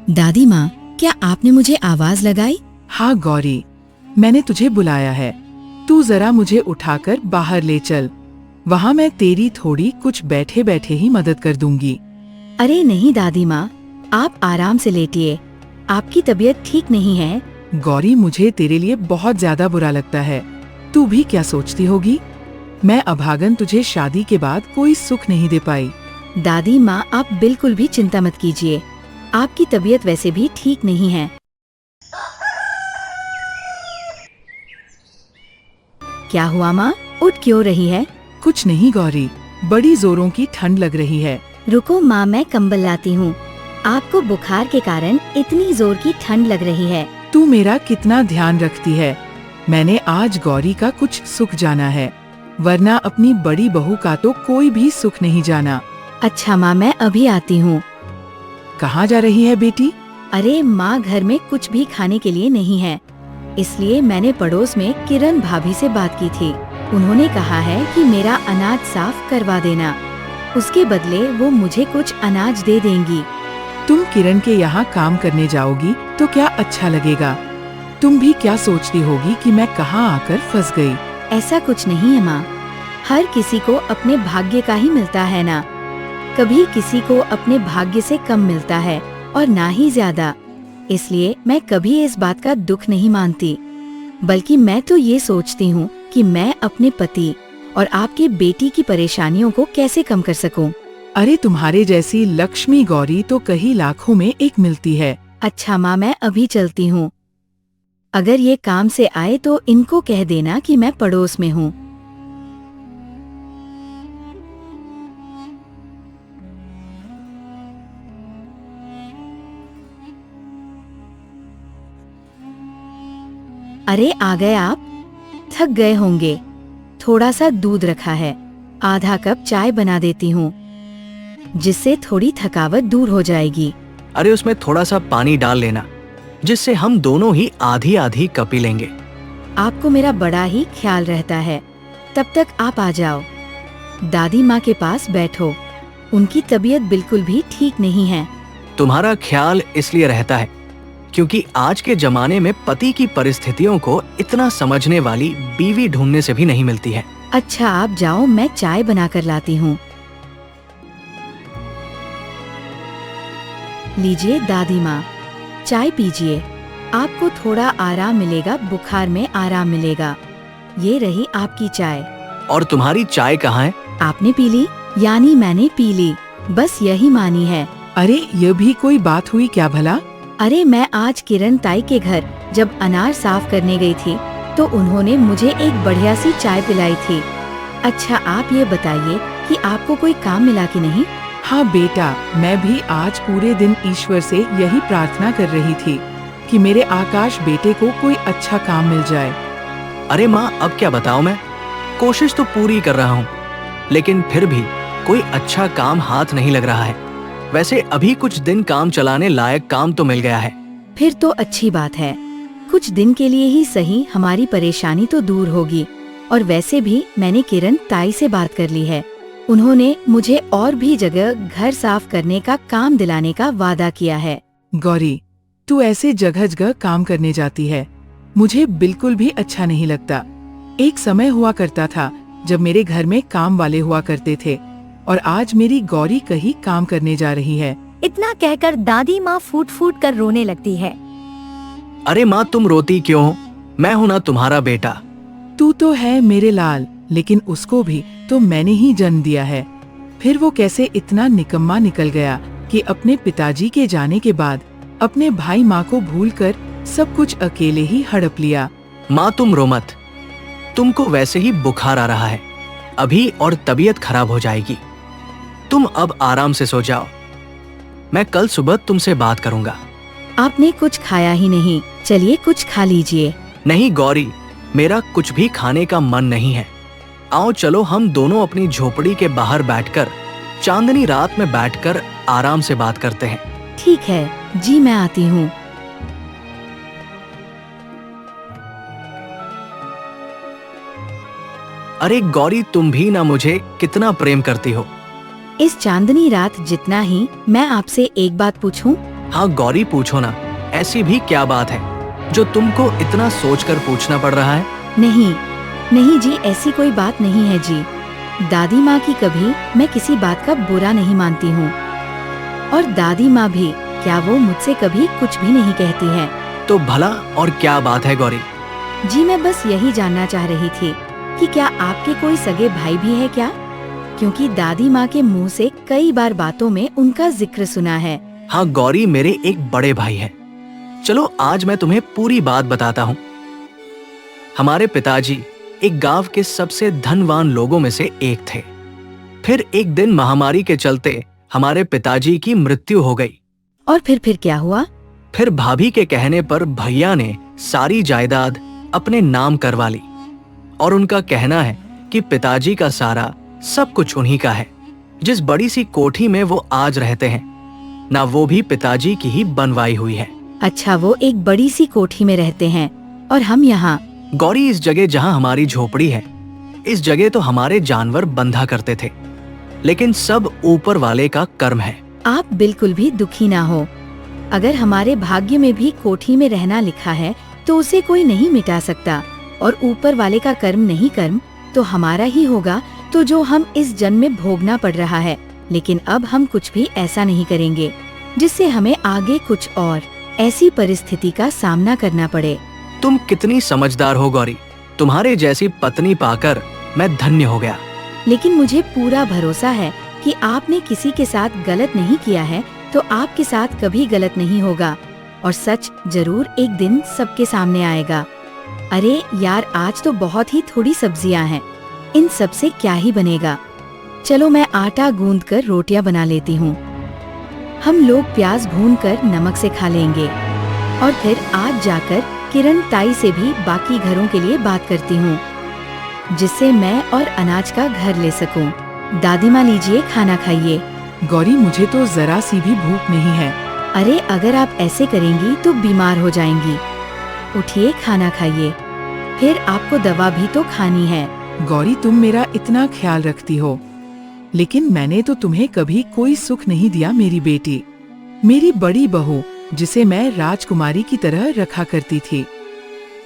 दादी माँ, क्या आपने मुझे आवाज लगाई? हाँ गौरी, मैंने तुझे बुलाया है। तू जरा मुझे उठाकर बाहर ले चल। वहाँ मैं तेरी थोड़ी कुछ बैठे बैठे ही मदद कर दूंगी। अरे नहीं दादी माँ, आप आराम से लेटिए। आपकी तबीयत ठीक नहीं है। गौरी, मुझे तेरे लिए बहुत ज्यादा बुरा लगता है। तू भी क्या सोचती होगी? मैं अभागन तुझे शादी के बाद कोई सुख नहीं दे पाई। दादी माँ, आप बिल्कुल भी चिंता मत कीजिए। आपकी तबीयत वैसे भी ठीक नहीं है। क्या हुआ माँ, उठ क्यों रही है? कुछ नहीं गौरी, बड़ी जोरों की ठंड लग रही है। रुको माँ, मैं कंबल लाती हूँ। आपको बुखार के कारण इतनी जोर की ठंड लग रही है। तू मेरा कितना ध्यान रखती है। मैंने आज गौरी का कुछ सुख जाना है, वरना अपनी बड़ी बहू का तो कोई भी सुख नहीं जाना। अच्छा माँ, मैं अभी आती हूँ। कहाँ जा रही है बेटी? अरे माँ, घर में कुछ भी खाने के लिए नहीं है, इसलिए मैंने पड़ोस में किरण भाभी से बात की थी। उन्होंने कहा है कि मेरा अनाज साफ करवा देना, उसके बदले वो मुझे कुछ अनाज दे देंगी। तुम किरण के यहाँ काम करने जाओगी तो क्या अच्छा लगेगा? तुम भी क्या सोचती होगी कि मैं कहाँ आकर फंस गई? ऐसा कुछ नहीं है माँ, हर किसी को अपने भाग्य का ही मिलता है ना। कभी किसी को अपने भाग्य से कम मिलता है और ना ही ज्यादा। इसलिए मैं कभी इस बात का दुख नहीं मानती, बल्कि मैं तो ये सोचती हूँ कि मैं अपने पति और आपके बेटी की परेशानियों को कैसे कम कर सकूं। अरे तुम्हारे जैसी लक्ष्मी गौरी तो कई लाखों में एक मिलती है। अच्छा माँ, मैं अभी चलती हूँ। अगर ये काम से आए तो इनको कह देना कि मैं पड़ोस में हूँ। अरे आ गए आप? थक गए होंगे। थोड़ा सा दूध रखा है, आधा कप चाय बना देती हूँ, जिससे थोड़ी थकावट दूर हो जाएगी। अरे उसमें थोड़ा सा पानी डाल लेना, जिससे हम दोनों ही आधी आधी कप ही लेंगे। आपको मेरा बड़ा ही ख्याल रहता है। तब तक आप आ जाओ, दादी माँ के पास बैठो। उनकी तबीयत बिल्कुल भी ठीक नहीं है। तुम्हारा ख्याल इसलिए रहता है क्योंकि आज के जमाने में पति की परिस्थितियों को इतना समझने वाली बीवी ढूंढने से भी नहीं मिलती है। अच्छा आप जाओ, मैं चाय बना कर लाती हूँ। लीजिए दादी माँ, चाय पीजिए। आपको थोड़ा आराम मिलेगा, बुखार में आराम मिलेगा। ये रही आपकी चाय। और तुम्हारी चाय कहाँ है? आपने पी ली? यानी मैंने पी ली, बस यही मानी है। अरे ये भी कोई बात हुई क्या भला? अरे मैं आज किरण ताई के घर जब अनार साफ करने गई थी तो उन्होंने मुझे एक बढ़िया सी चाय पिलाई थी। अच्छा आप ये बताइए कि आपको कोई काम मिला कि नहीं? हाँ बेटा, मैं भी आज पूरे दिन ईश्वर से यही प्रार्थना कर रही थी कि मेरे आकाश बेटे को कोई अच्छा काम मिल जाए। अरे माँ, अब क्या बताऊँ मैं? कोशिश तो पूरी कर रहा हूँ, लेकिन फिर भी कोई अच्छा काम हाथ नहीं लग रहा है। वैसे अभी कुछ दिन काम चलाने लायक काम तो मिल गया है। फिर तो अच्छी बात है। कुछ दिन के लिए ही सही हमारी परेशानी तो दूर होगी। और वैसे भी मैंने किरण ताई से बात कर ली है। उन्होंने मुझे और भी जगह घर साफ करने का काम दिलाने का वादा किया है। गौरी, तू ऐसे जगह जगह काम करने जाती है, मुझे बिल्कुल भी अच्छा नहीं लगता। एक समय हुआ करता था जब मेरे घर में काम वाले हुआ करते थे, और आज मेरी गौरी कहीं काम करने जा रही है। इतना कहकर दादी माँ फूट फूट कर रोने लगती है। अरे माँ, तुम रोती क्यों हो? मैं हूं ना तुम्हारा बेटा। तू तो है मेरे लाल, लेकिन उसको भी तो मैंने ही जन्म दिया है। फिर वो कैसे इतना निकम्मा निकल गया कि अपने पिताजी के जाने के बाद अपने भाई माँ को भूलकर सब कुछ अकेले ही हड़प लिया। माँ तुम रो मत, तुमको वैसे ही बुखार आ रहा है अभी और तबीयत खराब हो जाएगी। तुम अब आराम से सो जाओ, मैं कल सुबह तुमसे बात करूंगा। आपने कुछ खाया ही नहीं, चलिए कुछ खा लीजिए। नहीं गौरी, मेरा कुछ भी खाने का मन नहीं है। आओ चलो हम दोनों अपनी झोपड़ी के बाहर बैठकर चांदनी रात में बैठकर आराम से बात करते हैं। ठीक है जी, मैं आती हूँ। अरे गौरी, तुम भी ना मुझे कितना प्रेम करती हो। इस चांदनी रात जितना ही मैं आपसे एक बात पूछूं? हाँ गौरी, पूछो ना, ऐसी भी क्या बात है जो तुमको इतना सोचकर पूछना पड़ रहा है? नहीं नहीं जी, ऐसी कोई बात नहीं है जी। दादी माँ की कभी मैं किसी बात का बुरा नहीं मानती हूँ, और दादी माँ भी, क्या वो मुझसे कभी कुछ भी नहीं कहती है। तो भला और क्या बात है गौरी? जी मैं बस यही जानना चाह रही थी कि क्या आपके कोई सगे भाई भी है क्या? क्योंकि दादी माँ के मुंह से कई बार बातों में उनका जिक्र सुना है। हाँ गौरी, मेरे एक बड़े भाई हैं। चलो आज मैं तुम्हें पूरी बात बताता हूँ। हमारे पिताजी एक गांव के सबसे धनवान लोगों में से एक थे। फिर एक दिन महामारी के चलते हमारे पिताजी की मृत्यु हो गई। और फिर क्या हुआ? फिर भाभी के कहने पर भैया ने सारी जायदाद अपने नाम करवा ली, और उनका कहना है कि पिताजी का सारा सब कुछ उन्हीं का है। जिस बड़ी सी कोठी में वो आज रहते हैं ना, वो भी पिताजी की ही बनवाई हुई है। अच्छा, वो एक बड़ी सी कोठी में रहते हैं और हम यहाँ? गौरी, इस जगह जहाँ हमारी झोपड़ी है, इस जगह तो हमारे जानवर बंधा करते थे, लेकिन सब ऊपर वाले का कर्म है। आप बिल्कुल भी दुखी ना हो। अगर हमारे भाग्य में भी कोठी में रहना लिखा है तो उसे कोई नहीं मिटा सकता, और ऊपर वाले का कर्म नहीं कर्म तो हमारा ही होगा। तो जो हम इस जन्म में भोगना पड़ रहा है, लेकिन अब हम कुछ भी ऐसा नहीं करेंगे जिससे हमें आगे कुछ और ऐसी परिस्थिति का सामना करना पड़े। तुम कितनी समझदार हो गौरी, तुम्हारे जैसी पत्नी पाकर मैं धन्य हो गया। लेकिन मुझे पूरा भरोसा है कि आपने किसी के साथ गलत नहीं किया है, तो आपके साथ कभी गलत नहीं होगा, और सच जरूर एक दिन सबके सामने आएगा। अरे यार, आज तो बहुत ही थोड़ी सब्जियां हैं, इन सब से क्या ही बनेगा। चलो मैं आटा गूंद कर रोटियां बना लेती हूँ। हम लोग प्याज भून कर नमक से खा लेंगे, और फिर आज जाकर किरण ताई से भी बाकी घरों के लिए बात करती हूँ, जिससे मैं और अनाज का घर ले सकूं। दादी माँ, लीजिए खाना खाइए। गौरी, मुझे तो जरा सी भी भूख नहीं है। अरे अगर आप ऐसे करेंगी तो बीमार हो जाएंगी। उठिए, खाना खाइए, फिर आपको दवा भी तो खानी है। गौरी, तुम मेरा इतना ख्याल रखती हो, लेकिन मैंने तो तुम्हें कभी कोई सुख नहीं दिया। मेरी बेटी, मेरी बड़ी बहू, जिसे मैं राजकुमारी की तरह रखा करती थी,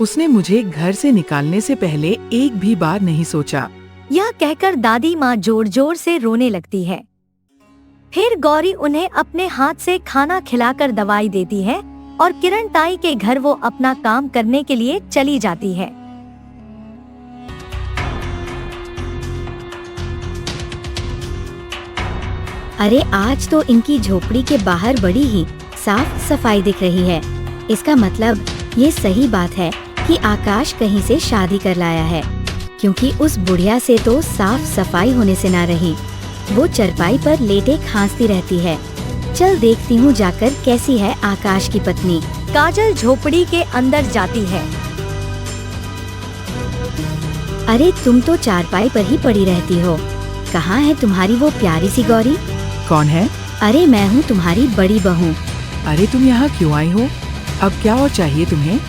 उसने मुझे घर से निकालने से पहले एक भी बार नहीं सोचा। यह कहकर दादी माँ जोर जोर से रोने लगती है। फिर गौरी उन्हें अपने हाथ से खाना खिलाकर दवाई देती है, और किरण ताई के घर वो अपना काम करने के लिए चली जाती है। अरे आज तो इनकी झोपड़ी के बाहर बड़ी ही साफ सफाई दिख रही है। इसका मतलब ये सही बात है कि आकाश कहीं से शादी कर लाया है, क्योंकि उस बुढ़िया से तो साफ सफाई होने से ना रही। वो चरपाई पर लेटे खांसती रहती है। चल देखती हूँ जाकर कैसी है आकाश की पत्नी। काजल झोपड़ी के अंदर जाती है। अरे तुम तो चारपाई पर ही पड़ी रहती हो, कहाँ है तुम्हारी वो प्यारी सी गौरी? कौन है? अरे मैं हूँ तुम्हारी बड़ी बहू। अरे तुम यहाँ क्यों आई हो? अब क्या और चाहिए तुम्हें?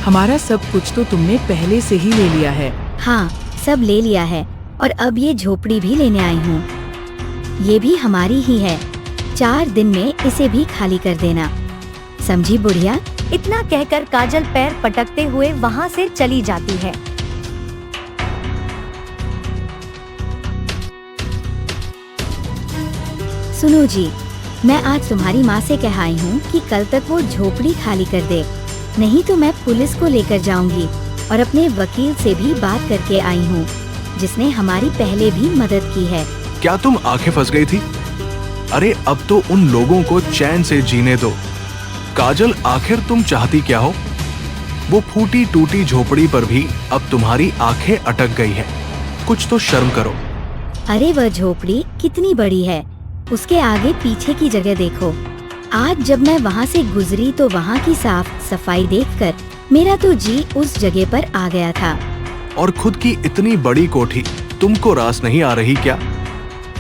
हमारा सब कुछ तो तुमने पहले से ही ले लिया है। हाँ, सब ले लिया है, और अब ये झोपड़ी भी लेने आई हूँ। ये भी हमारी ही है, 4 दिन में इसे भी खाली कर देना, समझी बुढ़िया? इतना कहकर काजल पैर पटकते हुए वहाँ से चली जाती है। सुनो जी, मैं आज तुम्हारी माँ से कह आई हूँ कि कल तक वो झोपड़ी खाली कर दे, नहीं तो मैं पुलिस को लेकर जाऊंगी, और अपने वकील से भी बात करके आई हूँ, जिसने हमारी पहले भी मदद की है। क्या तुम आंखें फंस गई थी? अरे अब तो उन लोगों को चैन से जीने दो। काजल, आखिर तुम चाहती क्या हो? वो फूटी टूटी झोपड़ी पर भी अब तुम्हारी आंखें अटक गई है। कुछ तो शर्म करो। अरे वह झोपड़ी कितनी बड़ी है, उसके आगे पीछे की जगह देखो। आज जब मैं वहाँ से गुजरी तो वहाँ की साफ सफाई देखकर मेरा तो जी उस जगह पर आ गया था। और खुद की इतनी बड़ी कोठी तुमको रास नहीं आ रही क्या?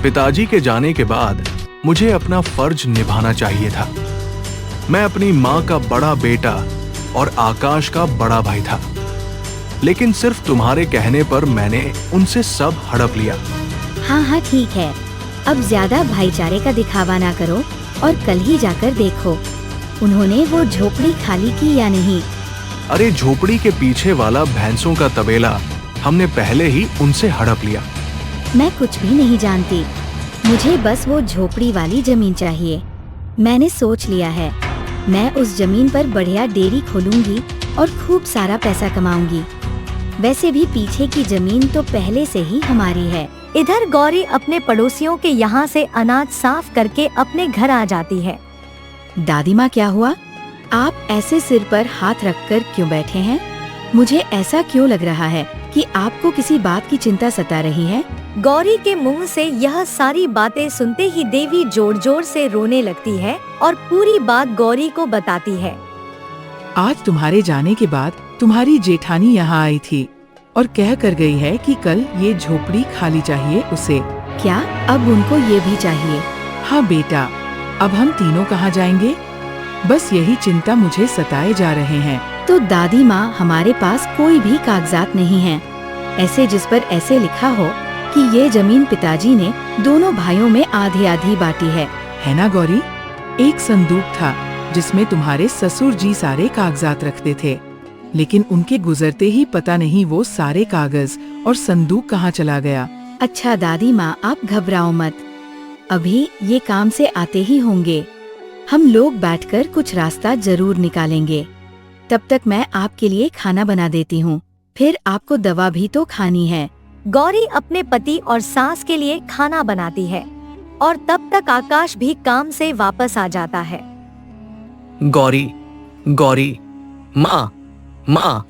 पिताजी के जाने के बाद मुझे अपना फर्ज निभाना चाहिए था। मैं अपनी माँ का बड़ा बेटा और आकाश का बड़ा भाई था, लेकिन सिर्फ तुम्हारे कहने पर मैंने उनसे सब हड़प लिया। हाँ हाँ ठीक है, अब ज्यादा भाईचारे का दिखावा ना करो और कल ही जाकर देखो उन्होंने वो झोपड़ी खाली की या नहीं? अरे झोपड़ी के पीछे वाला भैंसों का तबेला हमने पहले ही उनसे हड़प लिया। मैं कुछ भी नहीं जानती, मुझे बस वो झोपड़ी वाली जमीन चाहिए। मैंने सोच लिया है, मैं उस जमीन पर बढ़िया डेयरी खोलूंगी और खूब सारा पैसा कमाऊंगी। वैसे भी पीछे की जमीन तो पहले से ही हमारी है। इधर गौरी अपने पड़ोसियों के यहाँ से अनाज साफ करके अपने घर आ जाती है। दादी माँ, क्या हुआ? आप ऐसे सिर पर हाथ रखकर क्यों बैठे हैं? मुझे ऐसा क्यों लग रहा है कि आपको किसी बात की चिंता सता रही है? गौरी के मुंह से यह सारी बातें सुनते ही देवी जोर जोर से रोने लगती है और पूरी बात गौरी को बताती है। आज तुम्हारे जाने के बाद तुम्हारी जेठानी यहाँ आई थी और कह कर गई है कि कल ये झोपड़ी खाली चाहिए उसे। क्या अब उनको ये भी चाहिए? हाँ बेटा, अब हम तीनों कहाँ जाएंगे? बस यही चिंता मुझे सताए जा रहे हैं। तो दादी माँ, हमारे पास कोई भी कागजात नहीं है ऐसे जिस पर ऐसे लिखा हो कि ये जमीन पिताजी ने दोनों भाइयों में आधी आधी बांटी है ना गौरी? एक संदूक था जिसमें तुम्हारे ससुर जी सारे कागजात रखते थे, लेकिन उनके गुजरते ही पता नहीं वो सारे कागज और संदूक कहाँ चला गया। अच्छा दादी माँ, आप घबराओ मत, अभी ये काम से आते ही होंगे। हम लोग बैठकर कुछ रास्ता जरूर निकालेंगे। तब तक मैं आपके लिए खाना बना देती हूँ, फिर आपको दवा भी तो खानी है। गौरी अपने पति और सास के लिए खाना बनाती है और तब तक आकाश भी काम से वापस आ जाता है। गौरी, गौरी, माँ, माँ।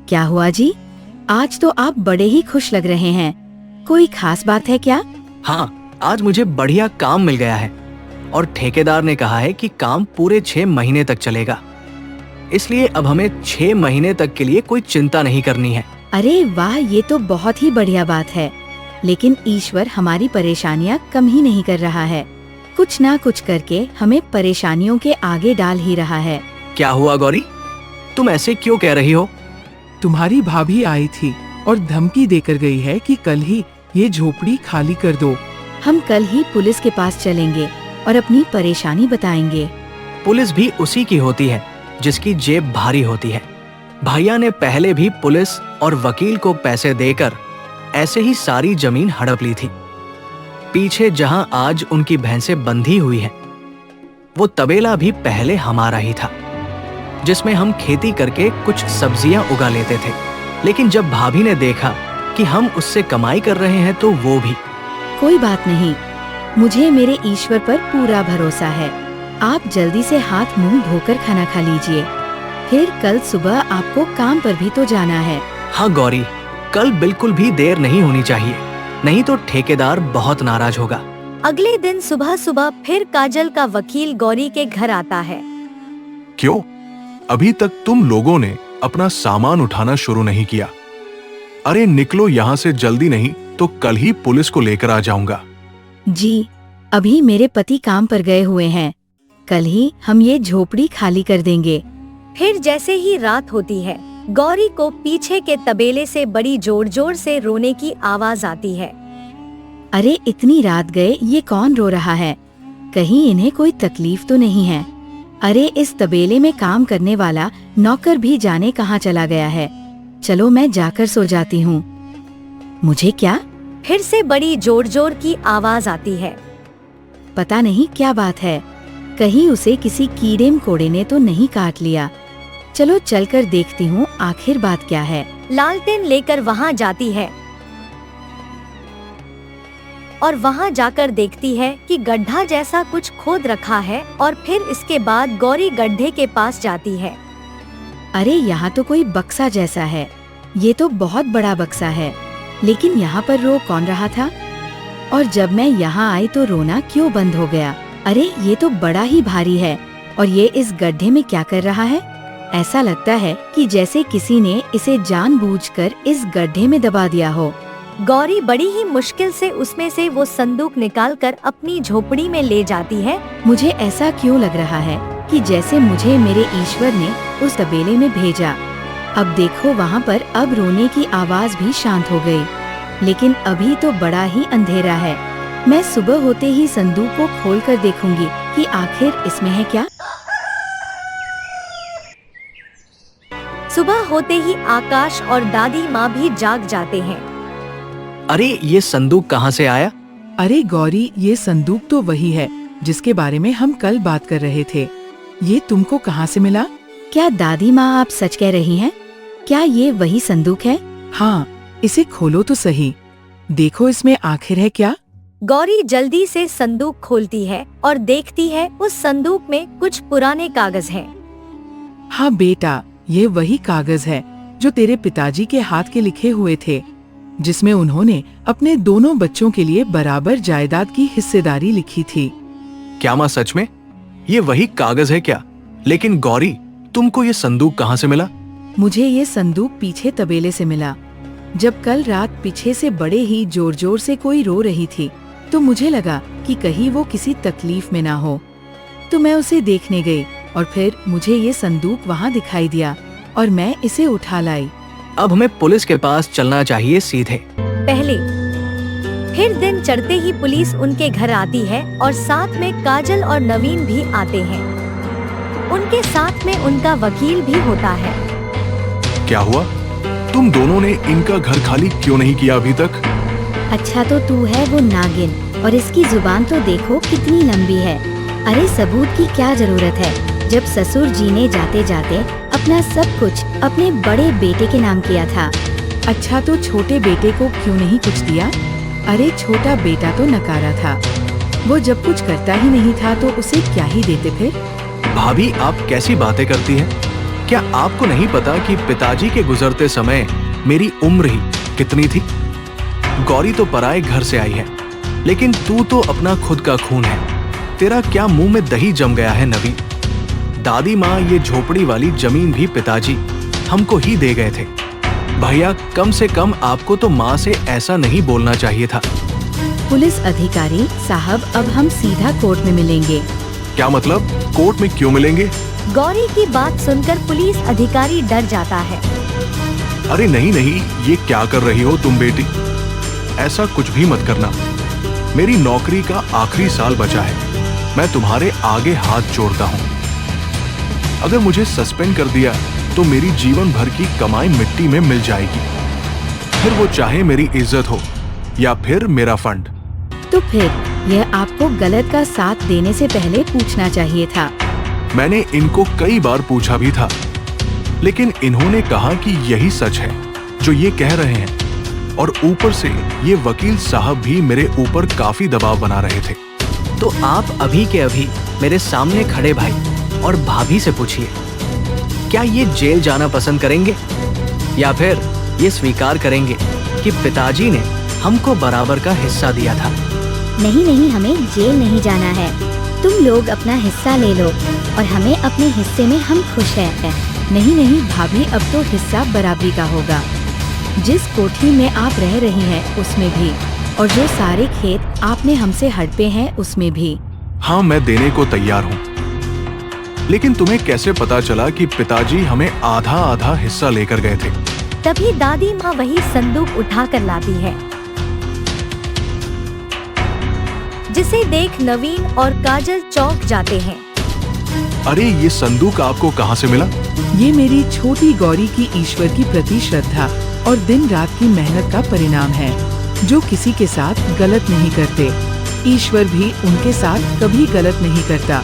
क्या हुआ जी? आज तो आप बड़े ही खुश लग रहे हैं, कोई खास बात है क्या? हाँ, आज मुझे बढ़िया काम मिल गया है और ठेकेदार ने कहा है कि काम पूरे 6 महीने तक चलेगा, इसलिए अब हमें 6 महीने तक के लिए कोई चिंता नहीं करनी है। अरे वाह, ये तो बहुत ही बढ़िया बात है। लेकिन ईश्वर हमारी परेशानियाँ कम ही नहीं कर रहा है, कुछ ना कुछ करके हमें परेशानियों के आगे डाल ही रहा है। क्या हुआ गौरी, तुम ऐसे क्यों कह रही हो? तुम्हारी भाभी आई थी और धमकी देकर गई है कि कल ही ये झोपड़ी खाली कर दो। हम कल ही पुलिस के पास चलेंगे और अपनी परेशानी बताएंगे। पुलिस भी उसी की होती है जिसकी जेब भारी होती है। भैया ने पहले भी पुलिस और वकील को पैसे देकर ऐसे ही सारी जमीन हड़प ली थी। पीछे जहां आज उनकी भैंसें बंधी हुई हैं, वो तबेला भी पहले हमारा ही था, जिसमें हम खेती करके कुछ सब्जियां उगा लेते थे। लेकिन जब भाभी ने देखा कि हम उससे कमाई कर रहे हैं तो वो भी। कोई बात नहीं, मुझे मेरे ईश्वर पर पूरा भरोसा है। आप जल्दी से हाथ मुंह धोकर खाना खा लीजिए, फिर कल सुबह आपको काम पर भी तो जाना है। हाँ गौरी, कल बिल्कुल भी देर नहीं होनी चाहिए, नहीं तो ठेकेदार बहुत नाराज होगा। अगले दिन सुबह सुबह फिर काजल का वकील गौरी के घर आता है। क्यों? अभी तक तुम लोगों ने अपना सामान उठाना शुरू नहीं किया? अरे निकलो यहाँ से जल्दी, नहीं तो कल ही पुलिस को लेकर आ जाऊंगा। जी, अभी मेरे पति काम पर गए हुए हैं, कल ही हम ये झोपड़ी खाली कर देंगे। फिर जैसे ही रात होती है, गौरी को पीछे के तबेले से बड़ी जोर जोर से रोने की आवाज आती है। अरे इतनी रात गए, ये कौन रो रहा है? कहीं इन्हें कोई तकलीफ तो नहीं है? अरे इस तबेले में काम करने वाला नौकर भी जाने कहाँ चला गया है। चलो मैं जाकर सो जाती हूँ। मुझे क्या? फिर से बड़ी जोर जोर की आवाज आती है। पता नहीं क्या बात है, कहीं उसे किसी कीड़े मकोड़े ने तो नहीं काट लिया। चलो चलकर देखती हूँ आखिर बात क्या है। लालटेन लेकर वहाँ जाती है और वहाँ जाकर देखती है कि गड्ढा जैसा कुछ खोद रखा है और फिर इसके बाद गौरी गड्ढे के पास जाती है। अरे यहाँ तो कोई बक्सा जैसा है, ये तो बहुत बड़ा बक्सा है, लेकिन यहाँ पर रो कौन रहा था? और जब मैं यहाँ आई तो रोना क्यों बंद हो गया? अरे ये तो बड़ा ही भारी है, और ये इस गड्ढे में क्या कर रहा है? ऐसा लगता है कि जैसे किसी ने इसे जानबूझकर इस गड्ढे में दबा दिया हो। गौरी बड़ी ही मुश्किल से उसमें से वो संदूक निकालकर अपनी झोपड़ी में ले जाती है। मुझे ऐसा क्यों लग रहा है कि जैसे मुझे मेरे ईश्वर ने उस तबेले में भेजा। अब देखो वहाँ पर अब रोने की आवाज भी शांत हो गई, लेकिन अभी तो बड़ा ही अंधेरा है। मैं सुबह होते ही संदूक को खोलकर देखूंगी कि आखिर इसमें है क्या। सुबह होते ही आकाश और दादी माँ भी जाग जाते हैं। अरे ये संदूक कहाँ से आया? अरे गौरी, ये संदूक तो वही है जिसके बारे में हम कल बात कर रहे थे। ये तुमको कहाँ से मिला? क्या दादी माँ आप सच कह रही हैं? क्या ये वही संदूक है? हाँ, इसे खोलो तो सही। देखो इसमें आखिर है क्या। गौरी जल्दी से संदूक खोलती है और देखती है उस संदूक में कुछ पुराने कागज हैं। हाँ बेटा, ये वही कागज है जो तेरे पिताजी के हाथ के लिखे हुए थे, जिसमें उन्होंने अपने दोनों बच्चों के लिए बराबर जायदाद की हिस्सेदारी लिखी थी। क्या माँ सच में? ये वही कागज है क्या? लेकिन गौरी, तुमको ये संदूक कहाँ से मिला? मुझे ये संदूक पीछे तबेले से मिला। जब कल रात पीछे से बड़े ही जोर जोर से कोई रो रही थी, तो मुझे लगा कि कहीं वो किसी तकलीफ में ना हो, तो मैं उसे देखने गई और फिर मुझे ये संदूक वहाँ दिखाई दिया और मैं इसे उठा लाई। अब हमें पुलिस के पास चलना चाहिए सीधे। पहले फिर दिन चढ़ते ही पुलिस उनके घर आती है और साथ में काजल और नवीन भी आते हैं। उनके साथ में उनका वकील भी होता है। क्या हुआ? तुम दोनों ने इनका घर खाली क्यों नहीं किया अभी तक? अच्छा तो तू है वो नागिन, और इसकी जुबान तो देखो कितनी लंबी है। अरे सबूत की क्या जरूरत है, जब ससुर जी ने जाते जाते अपना सब कुछ अपने बड़े बेटे के नाम किया था। अच्छा तो छोटे बेटे को क्यों नहीं कुछ दिया? अरे छोटा बेटा तो नकारा था, वो जब कुछ करता ही नहीं था तो उसे क्या ही देते फिर। भाभी, आप कैसी बातें करती हैं? क्या आपको नहीं पता कि पिताजी के गुजरते समय मेरी उम्र ही कितनी थी? गौरी तो पराए घर से आई है, लेकिन तू तो अपना खुद का खून है। तेरा क्या मुंह में दही जम गया है नवी? दादी माँ, ये झोपड़ी वाली जमीन भी पिताजी हमको ही दे गए थे। भैया, कम से कम आपको तो माँ से ऐसा नहीं बोलना चाहिए था। पुलिस अधिकारी साहब, अब हम सीधा कोर्ट में मिलेंगे। क्या मतलब? कोर्ट में क्यों मिलेंगे? गौरी की बात सुनकर पुलिस अधिकारी डर जाता है। अरे नहीं नहीं, ये क्या कर रही हो तुम बेटी? ऐसा कुछ भी मत करना। मेरी नौकरी का आखिरी साल बचा है, मैं तुम्हारे आगे हाथ जोड़ता हूँ। अगर मुझे सस्पेंड कर दिया तो मेरी जीवन भर की कमाई मिट्टी में मिल जाएगी, फिर वो चाहे मेरी इज्जत हो या फिर मेरा फंड। तो फिर यह आपको गलत का साथ देने से पहले पूछना चाहिए था। मैंने इनको कई बार पूछा भी था, लेकिन इन्होंने कहा कि यही सच है जो ये कह रहे हैं, और ऊपर से ये वकील साहब भी मेरे ऊपर काफी दबाव बना रहे थे। तो आप अभी के अभी मेरे सामने खड़े भाई और भाभी से पूछिए, क्या ये जेल जाना पसंद करेंगे या फिर ये स्वीकार करेंगे कि पिताजी ने हमको बराबर का हिस्सा दिया था? नहीं नहीं, हमें जेल नहीं जाना है। तुम लोग अपना हिस्सा ले लो और हमें अपने हिस्से में हम खुश हैं। नहीं नहीं भाभी, अब तो हिस्सा बराबरी का होगा। जिस कोठी में आप रह रही हैं उसमें भी, और जो सारे खेत आपने हमसे हड़पे हैं उसमें भी। हाँ, मैं देने को तैयार हूँ, लेकिन तुम्हें कैसे पता चला कि पिताजी हमें आधा आधा हिस्सा लेकर गए थे? तभी दादी माँ वही संदूक उठा कर लाती है, जिसे देख नवीन और काजल चौंक जाते हैं। अरे ये संदूक आपको कहाँ से मिला? ये मेरी छोटी गौरी की ईश्वर की प्रति श्रद्धा और दिन रात की मेहनत का परिणाम है, जो किसी के साथ गलत नहीं करते। ईश्वर भी उनके साथ कभी गलत नहीं करता।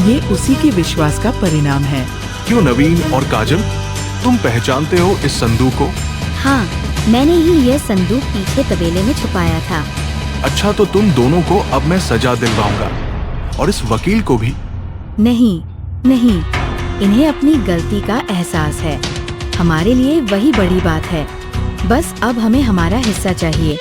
ये उसी के विश्वास का परिणाम है। क्यों नवीन और काजल, तुम पहचानते हो इस संदूक को? हाँ, मैंने ही यह संदूक पीछे तबेले में छुपाया था। अच्छा, तो तुम दोनों को अब मैं सजा दिलवाऊंगा, और इस वकील को भी। नहीं नहीं, इन्हें अपनी गलती का एहसास है। हमारे लिए वही बड़ी बात है। बस अब हमें हमारा हिस्सा चाहिए।